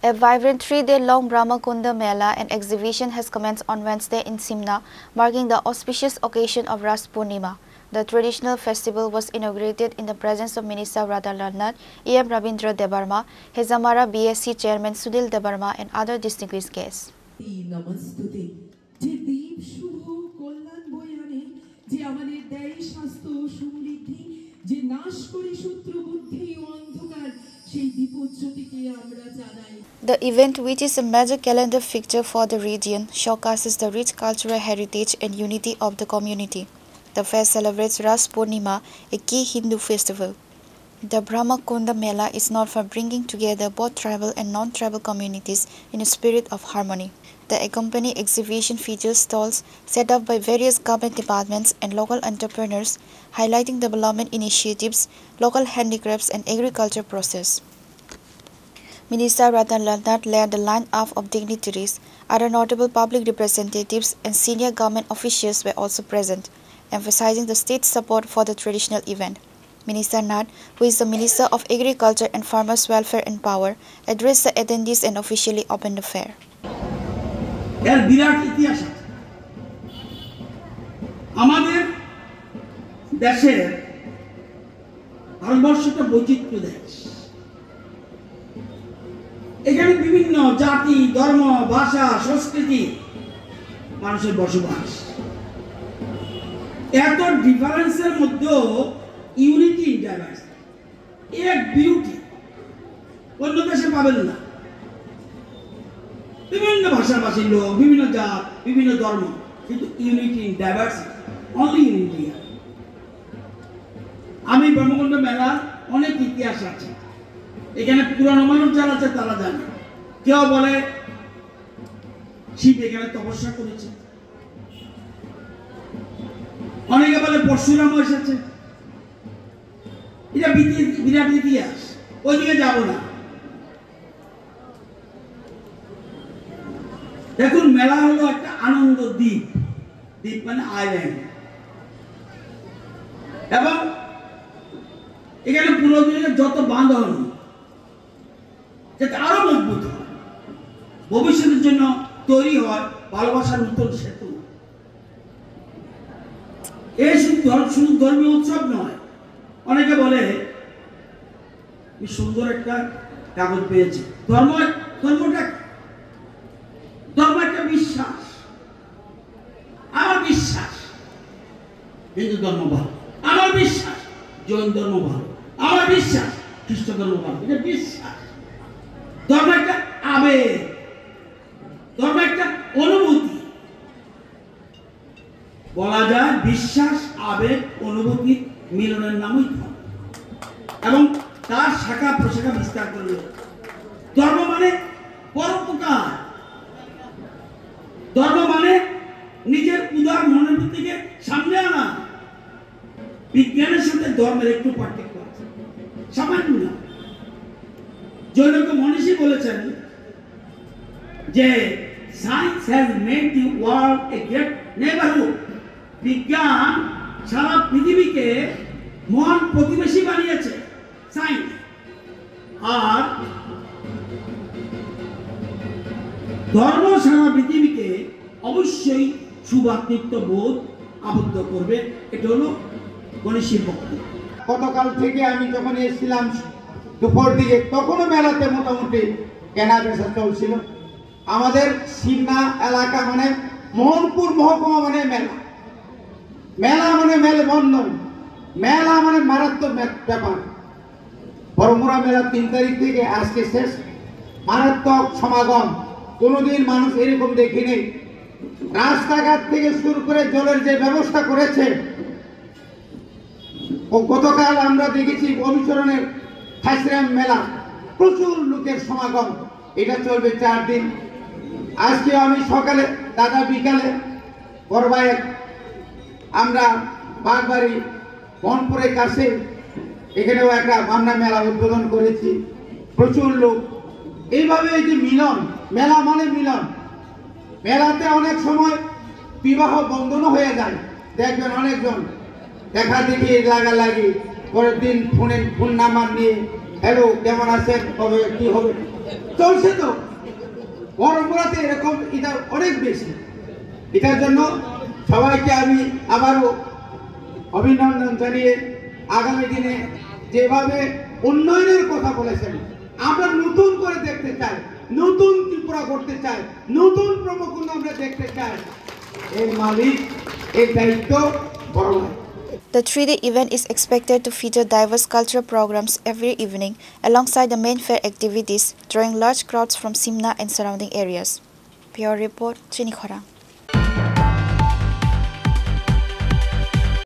A vibrant 3-day-long Brahmakunda Mela and exhibition has commenced on Wednesday in Simna, marking the auspicious occasion of Ras Purnima. The traditional festival was inaugurated in the presence of Minister Radhakrishnan, E.M. Rabindra Debarma, Hezamara BSc Chairman Sudhil Debarma and other distinguished guests. The event, which is a major calendar feature for the region, showcases the rich cultural heritage and unity of the community. The fest celebrates Ras Purnima, a key Hindu festival. The Brahmakunda Mela is known for bringing together both tribal and non-tribal communities in a spirit of harmony. The accompanying exhibition features stalls set up by various government departments and local entrepreneurs, highlighting development initiatives, local handicrafts and agriculture process. Minister Radhakrishnan led the line-up of dignitaries. Other notable public representatives and senior government officials were also present, emphasizing the state's support for the traditional event. Minister Nath, who is the Minister of Agriculture and Farmers' Welfare and Power, addressed the attendees and officially opened the fair. এর বিরাট ইতিহাস আছে আমাদের দেশের ভারতবর্ষটা বৈচিত্র্য দেশ এখানে বিভিন্ন জাতি ধর্ম ভাষা সংস্কৃতি মানুষের বসবাস এত ডিফারেন্সের মধ্যেও ইউনিটি ইন ডাইভার্সিটি এক বিউটি অন্য দেশে পাবেন না বিভিন্ন ভাষাভাষীর লোক বিভিন্ন জাত বিভিন্ন ধর্ম কিন্তু unity in diversity only in India আমি ব্রহ্মকুণ্ড মেলার অনেক ইতিহাস আছে এখানে পুরানো মানুষ যারা আছে তারা জানে কেউ বলে শিব এখানে তপস্যা করেছে অনেকে বলে পরশুরাম এসেছে এটা বিরাট ইতিহাস ওইদিকে যাব না দেখুন মেলা হলো একটা আনন্দ দ্বীপ দ্বীপ মানে আইল্যান্ড এবং এখানে পুরোদিনের যত বাঁধন যাতে আরো মজবুত হয় ভবিষ্যতের জন্য তৈরি হয় ভালোবাসার নতুন সেতু এই শুধু ধর্মীয় উৎসব নয় অনেকে বলে সুন্দর একটা কাগজ পেয়েছে ধর্মটা একটা বিশ্বাস আমার বিশ্বাস হিন্দু ধর্ম ভালো আমার বিশ্বাস জৈন ধর্ম ভালো আমার বিশ্বাস খ্রিস্ট ধর্ম ভালো এটা বিশ্বাস ধর্ম একটা আবেগ ধর্ম একটা অনুভূতি বলা যায় বিশ্বাস আবেগ অনুভূতি মিলনের নামই ধর্ম এবং তার শাখা প্রশাখা বিস্তার করল ধর্ম মানে পরোপকার ধর্ম মানে নিজের উদার মনোবৃত্তিকে সামনে আনা বিজ্ঞানের সাথে ধর্মের একটু পার্থক্য আছে সামান্য না জৈনক মনীষী বলেছেন যে science has made the world a great neighbourhood বিজ্ঞান সারা পৃথিবীকে মহান প্রতিবেশী বানিয়েছে সায়েন্স আর ধর্ম সারা পৃথিবীকে অবশ্যই সুভাতৃত্ব বোধ আবদ্ধ করবে এটা হলো গণেশের বক্তব্য গতকাল থেকে আমি যখন এসেছিলাম দুপুর দিকে তখনও মেলাতে মোটামুটি কেনা বেচা চলছিল আমাদের সিমনা এলাকা মানে মোহনপুর মহকুমা মানে মেলা মানে মেলবন্ধন মেলা মানে মারাত্মক ব্যাপার বরমুরা মেলা 3 তারিখ থেকে আজকে শেষ মারাত্মক সমাগম কোনোদিন মানুষ এরকম দেখিনি রাস্তাঘাট থেকে শুরু করে জলের যে ব্যবস্থা করেছে ও গতকাল আমরা দেখেছি অনুসরণের খাসরাম মেলা প্রচুর লোকের সমাগম এটা চলবে 4 দিন আজকে আমি সকালে দাদা বিকালে বড়ভাই আমরা বাগবাড়ি বনপুরের কাছে এখানেও একটা বান্না মেলা উদ্বোধন করেছি প্রচুর লোক এইভাবে এই যে মিলন মেলা মানে মিলন মেলাতে অনেক সময় বিবাহ বন্ধনও হয়ে যায় দেখবেন অনেকজন দেখা দেখি লাগালাগি পরের দিন ফোন নাম্বার নিয়ে হ্যালো কেমন আছেন কবে কি হবে চলছে তো বরমপুরাতে এরকম এটা অনেক বেশি। এটার জন্য সবাইকে আমি আবারও অভিনন্দন জানিয়ে আগামী দিনে যেভাবে উন্নয়নের কথা বলেছেন আমরা নতুন করে দেখতে চাই, নতুন ত্রিপুরা করতে চাই, নতুন প্রমুখ আমরা দেখতে চাই, এর মালিক এর দায়িত্ব বড় ভাই। The 3-day event is expected to feature diverse cultural programs every evening alongside the main fair activities, drawing large crowds from Simna and surrounding areas. Pure Report, Chinikhora.